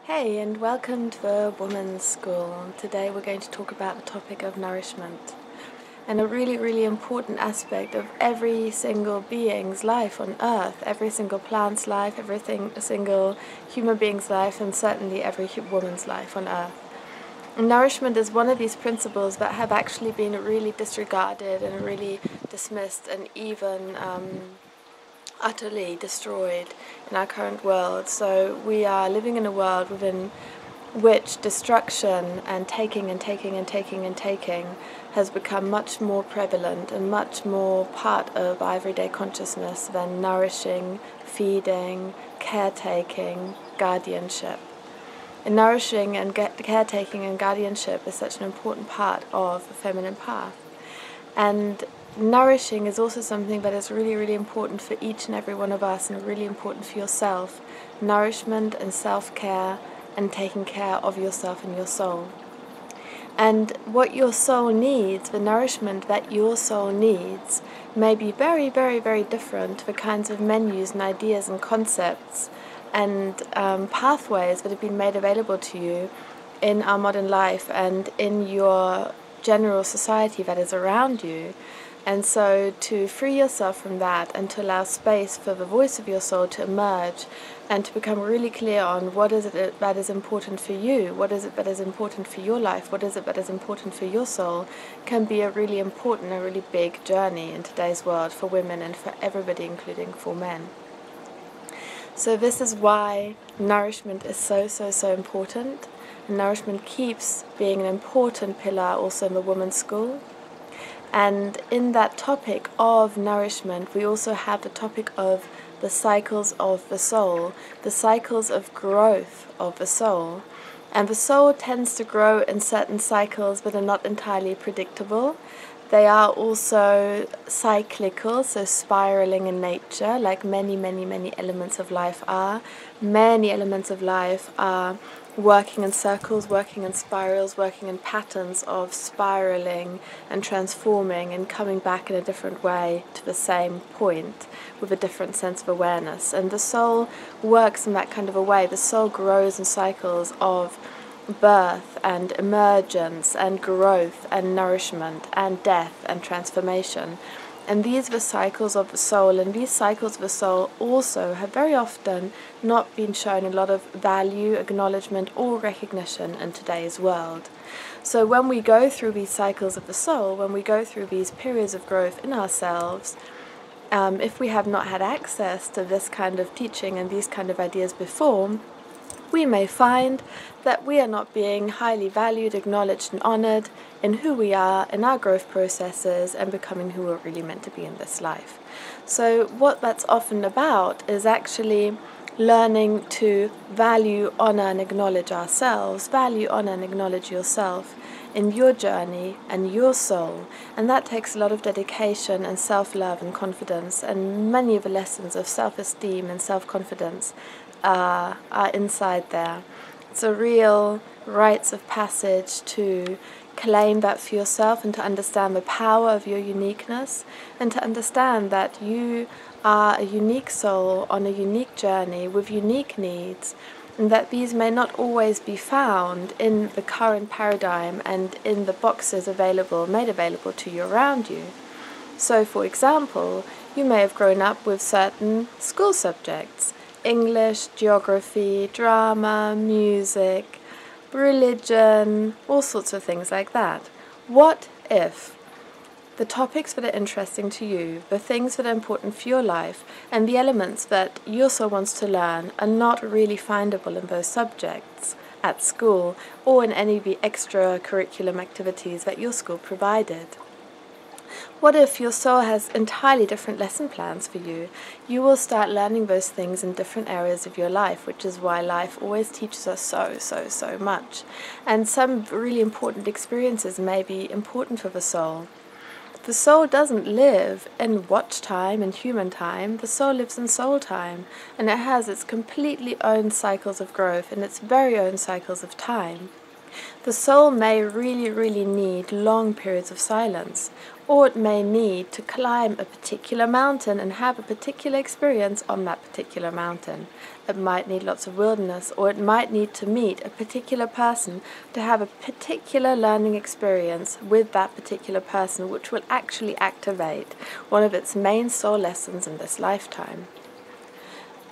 Hey, and welcome to the Women's School. Today we're going to talk about the topic of nourishment and a really important aspect of every single being's life on earth, every single plant's life, single human being's life, and certainly every woman's life on earth. And nourishment is one of these principles that have actually been really disregarded and really dismissed and even utterly destroyed in our current world. So we are living in a world within which destruction and taking has become much more prevalent and much more part of our everyday consciousness than nourishing, feeding, caretaking, guardianship. And nourishing and caretaking and guardianship is such an important part of the feminine path. And nourishing is also something that is really important for each and every one of us, and really important for yourself. Nourishment and self-care and taking care of yourself and your soul. And what your soul needs, the nourishment that your soul needs, may be very different to the kinds of menus and ideas and concepts and pathways that have been made available to you in our modern life and in your general society that is around you. And so to free yourself from that and to allow space for the voice of your soul to emerge and to become really clear on what is it that is important for you, what is it that is important for your life, what is it that is important for your soul, can be a really important, a really big journey in today's world for women and for everybody, including for men. So this is why nourishment is so important. And nourishment keeps being an important pillar also in the women's school. And in that topic of nourishment, we also have the topic of the cycles of the soul, the cycles of growth of the soul. And the soul tends to grow in certain cycles that are not entirely predictable. They are also cyclical, so spiraling in nature, like many elements of life are. Many elements of life are working in circles, working in spirals, working in patterns of spiraling and transforming and coming back in a different way to the same point with a different sense of awareness. And the soul works in that kind of a way. The soul grows in cycles of birth and emergence and growth and nourishment and death and transformation. And these are the cycles of the soul, and these cycles of the soul also have very often not been shown a lot of value, acknowledgement or recognition in today's world. So when we go through these cycles of the soul, when we go through these periods of growth in ourselves, if we have not had access to this kind of teaching and these kind of ideas before, we may find that we are not being highly valued, acknowledged and honored in who we are, in our growth processes, and becoming who we're really meant to be in this life. So what that's often about is actually learning to value, honor and acknowledge ourselves, value, honor and acknowledge yourself in your journey and your soul. And that takes a lot of dedication and self-love and confidence, and many of the lessons of self-esteem and self-confidence are inside there. It's a real rites of passage to claim that for yourself and to understand the power of your uniqueness and to understand that you are a unique soul on a unique journey with unique needs, and that these may not always be found in the current paradigm and in the boxes made available to you around you. So for example, you may have grown up with certain school subjects: English, geography, drama, music, religion, all sorts of things like that. What if the topics that are interesting to you, the things that are important for your life, and the elements that your soul wants to learn are not really findable in those subjects at school or in any of the extracurriculum activities that your school provided? What if your soul has entirely different lesson plans for you? You will start learning those things in different areas of your life, which is why life always teaches us so much. And some really important experiences may be important for the soul. The soul doesn't live in watch time and human time. The soul lives in soul time, and it has its completely own cycles of growth and its very own cycles of time. The soul may really, really need long periods of silence, or it may need to climb a particular mountain and have a particular experience on that particular mountain. It might need lots of wilderness, or it might need to meet a particular person to have a particular learning experience with that particular person, which will actually activate one of its main soul lessons in this lifetime.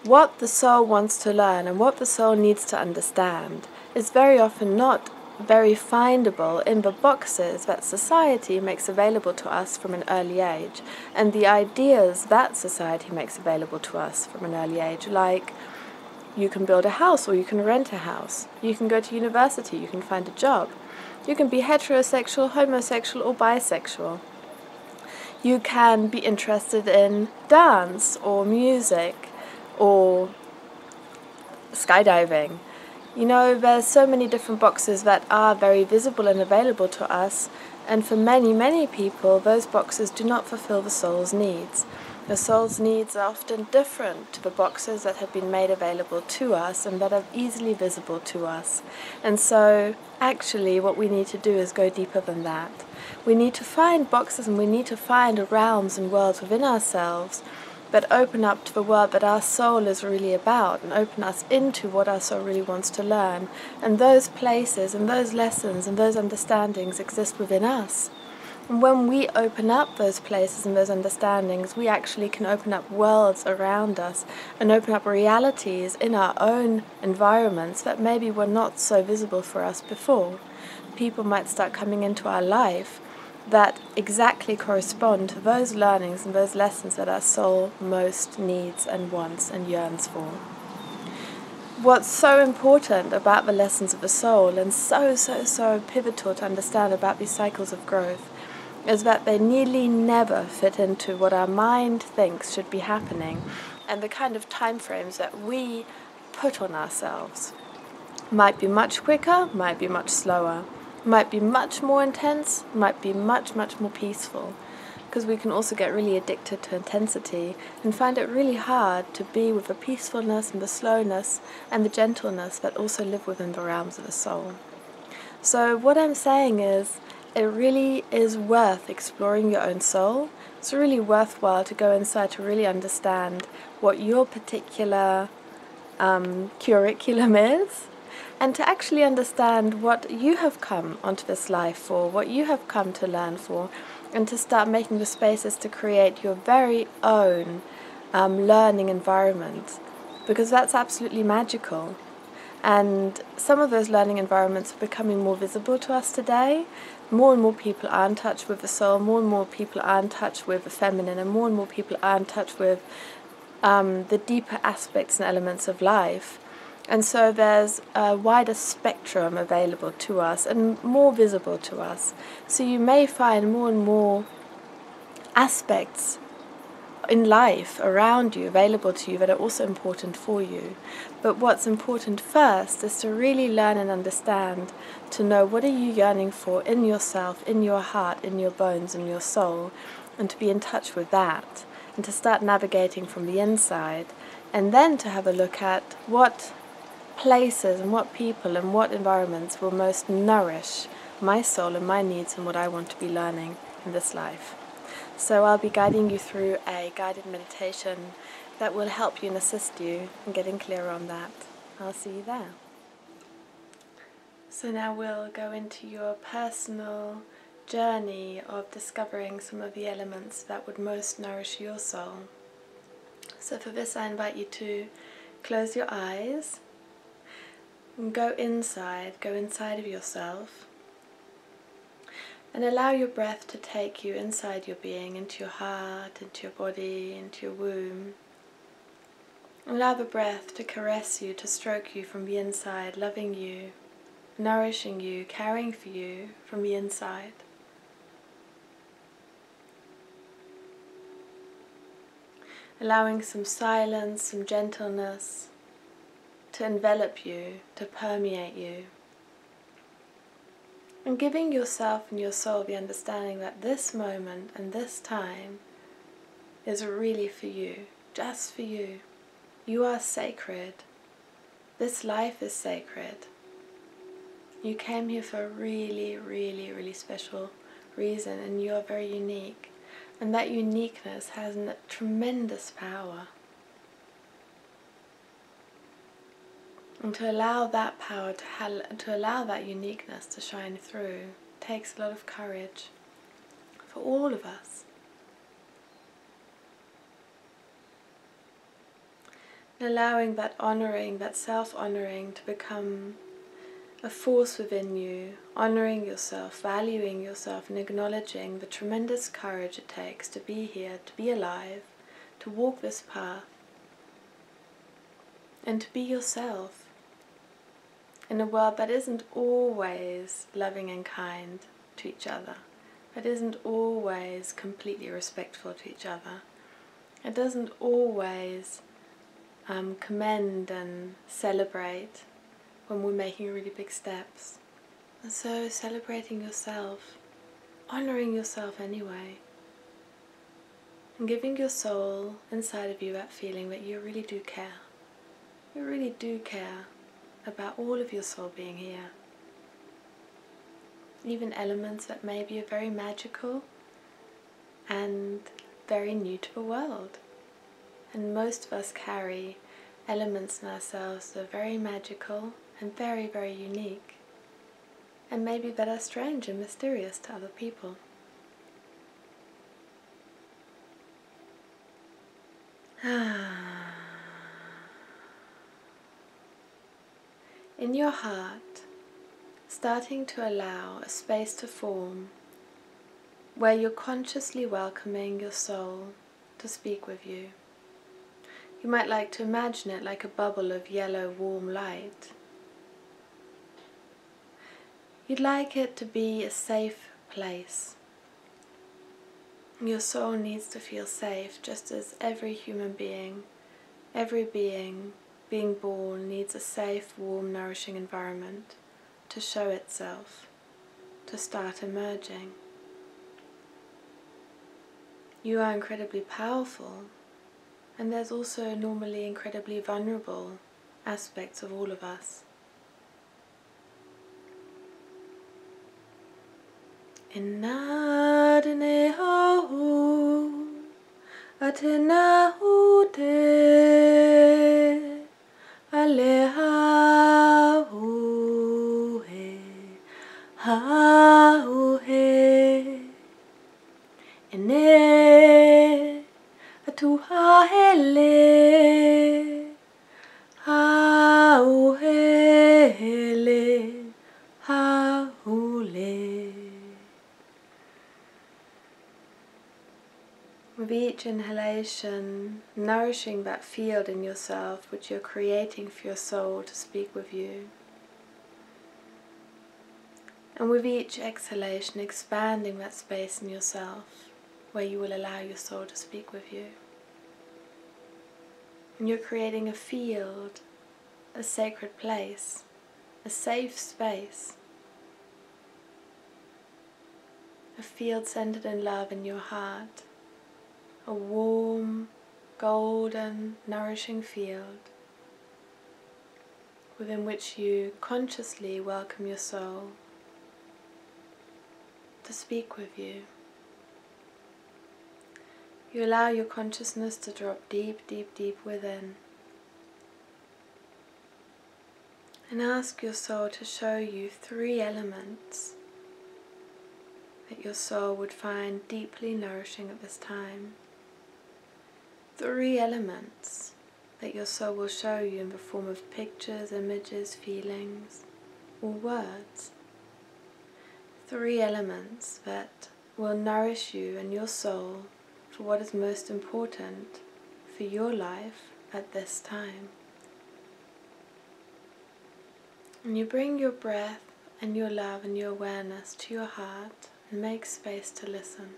What the soul wants to learn and what the soul needs to understand is very often not very findable in the boxes that society makes available to us from an early age, and the ideas that society makes available to us from an early age, like you can build a house or you can rent a house, you can go to university, you can find a job, you can be heterosexual, homosexual or bisexual, you can be interested in dance or music or skydiving. You know, there's so many different boxes that are very visible and available to us, and for many, many people, those boxes do not fulfill the soul's needs. The soul's needs are often different to the boxes that have been made available to us and that are easily visible to us. And so, actually, what we need to do is go deeper than that. We need to find boxes and we need to find realms and worlds within ourselves that open up to the world that our soul is really about and open us into what our soul really wants to learn. And those places and those lessons and those understandings exist within us. And when we open up those places and those understandings, we actually can open up worlds around us and open up realities in our own environments that maybe were not so visible for us before. People might start coming into our life that exactly correspond to those learnings and those lessons that our soul most needs and wants and yearns for. What's so important about the lessons of the soul, and so pivotal to understand about these cycles of growth, is that they nearly never fit into what our mind thinks should be happening and the kind of time frames that we put on ourselves. Might be much quicker, might be much slower. Might be much more intense, might be much more peaceful, because we can also get really addicted to intensity and find it really hard to be with the peacefulness and the slowness and the gentleness that also live within the realms of the soul. So what I'm saying is, it really is worth exploring your own soul. It's really worthwhile to go inside to really understand what your particular curriculum is, and to actually understand what you have come onto this life for, what you have come to learn for, and to start making the spaces to create your very own learning environment, because that's absolutely magical. And some of those learning environments are becoming more visible to us today. More and more people are in touch with the soul, more and more people are in touch with the feminine, and more people are in touch with the deeper aspects and elements of life. And so there's a wider spectrum available to us and more visible to us. So you may find more and more aspects in life around you available to you that are also important for you. But what's important first is to really learn and understand, to know what are you yearning for in yourself, in your heart, in your bones, in your soul, and to be in touch with that, and to start navigating from the inside, and then to have a look at what places and what people and what environments will most nourish my soul and my needs and what I want to be learning in this life. So I'll be guiding you through a guided meditation that will help you and assist you in getting clear on that. I'll see you there. So now we'll go into your personal journey of discovering some of the elements that would most nourish your soul. So for this I invite you to close your eyes and go inside of yourself, and allow your breath to take you inside your being, into your heart, into your body, into your womb. Allow the breath to caress you, to stroke you from the inside, loving you, nourishing you, caring for you from the inside. Allowing some silence, some gentleness to envelop you, to permeate you. And giving yourself and your soul the understanding that this moment and this time is really for you, just for you. You are sacred. This life is sacred. You came here for a really, really, really special reason, and you are very unique. And that uniqueness has a tremendous power. And to allow that power, to allow that uniqueness to shine through, takes a lot of courage for all of us. And allowing that honouring, that self-honouring to become a force within you, honouring yourself, valuing yourself, and acknowledging the tremendous courage it takes to be here, to be alive, to walk this path, and to be yourself in a world that isn't always loving and kind to each other, that isn't always completely respectful to each other. It doesn't always commend and celebrate when we're making really big steps. And so celebrating yourself, honouring yourself anyway, and giving your soul inside of you that feeling that you really do care. You really do care about all of your soul being here. Even elements that maybe are very magical and very new to the world. And most of us carry elements in ourselves that are very magical and very, very unique, and maybe that are strange and mysterious to other people. In your heart, starting to allow a space to form where you're consciously welcoming your soul to speak with you. You might like to imagine it like a bubble of yellow warm light. You'd like it to be a safe place. Your soul needs to feel safe, just as every human being, every being born needs a safe, warm, nourishing environment to show itself, to start emerging. You are incredibly powerful, and there's also normally incredibly vulnerable aspects of all of us. Inna dene hau, atena ute, aleha he, hau he, ene atuha hele, hau hele, haule. With each inhalation, nourishing that field in yourself which you're creating for your soul to speak with you. And with each exhalation, expanding that space in yourself where you will allow your soul to speak with you. And you're creating a field, a sacred place, a safe space, a field centered in love in your heart. A warm, golden, nourishing field within which you consciously welcome your soul to speak with you. You allow your consciousness to drop deep, deep, deep within, and ask your soul to show you 3 elements that your soul would find deeply nourishing at this time. 3 elements that your soul will show you in the form of pictures, images, feelings, or words. 3 elements that will nourish you and your soul for what is most important for your life at this time. And you bring your breath and your love and your awareness to your heart and make space to listen.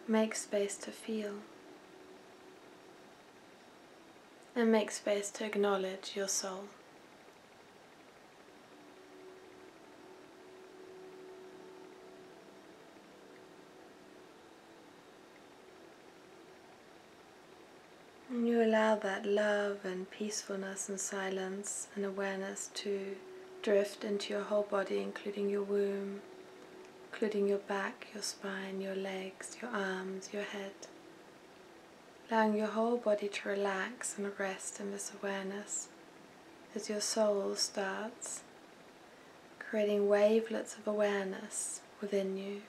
Make space to feel, and make space to acknowledge your soul. And you allow allow that love and peacefulness and silence and awareness to drift into your whole body, including your womb, including your back, your spine, your legs, your arms, your head. Allowing your whole body to relax and rest in this awareness as your soul starts creating wavelets of awareness within you.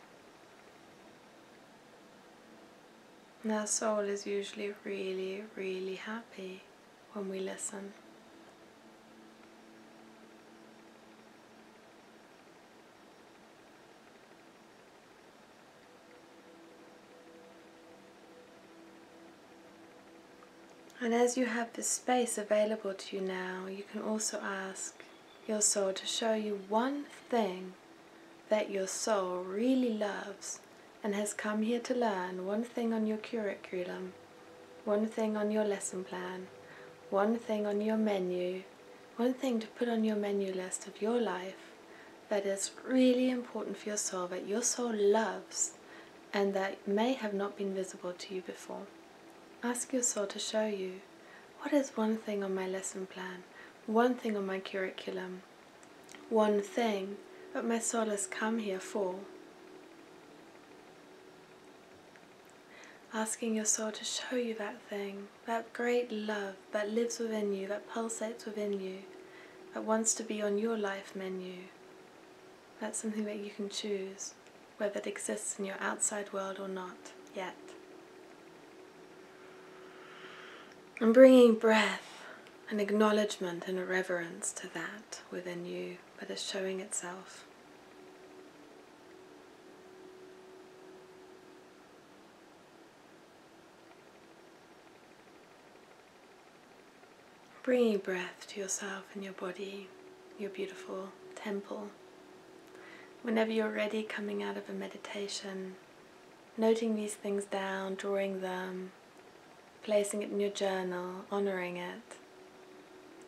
And our soul is usually really, really happy when we listen. And as you have this space available to you now, you can also ask your soul to show you one thing that your soul really loves and has come here to learn, one thing on your curriculum, one thing on your lesson plan, one thing on your menu, one thing to put on your menu list of your life that is really important for your soul loves, and that may have not been visible to you before. Ask your soul to show you, what is one thing on my lesson plan, one thing on my curriculum, one thing that my soul has come here for. Asking your soul to show you that thing, that great love that lives within you, that pulsates within you, that wants to be on your life menu. That's something that you can choose, whether it exists in your outside world or not yet. And bringing breath and acknowledgement and a reverence to that within you that is showing itself. Bringing breath to yourself and your body, your beautiful temple. Whenever you're ready, coming out of a meditation, noting these things down, drawing them, placing it in your journal, honoring it.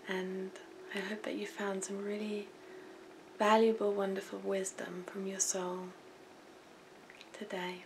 And I hope that you found some really valuable, wonderful wisdom from your soul today.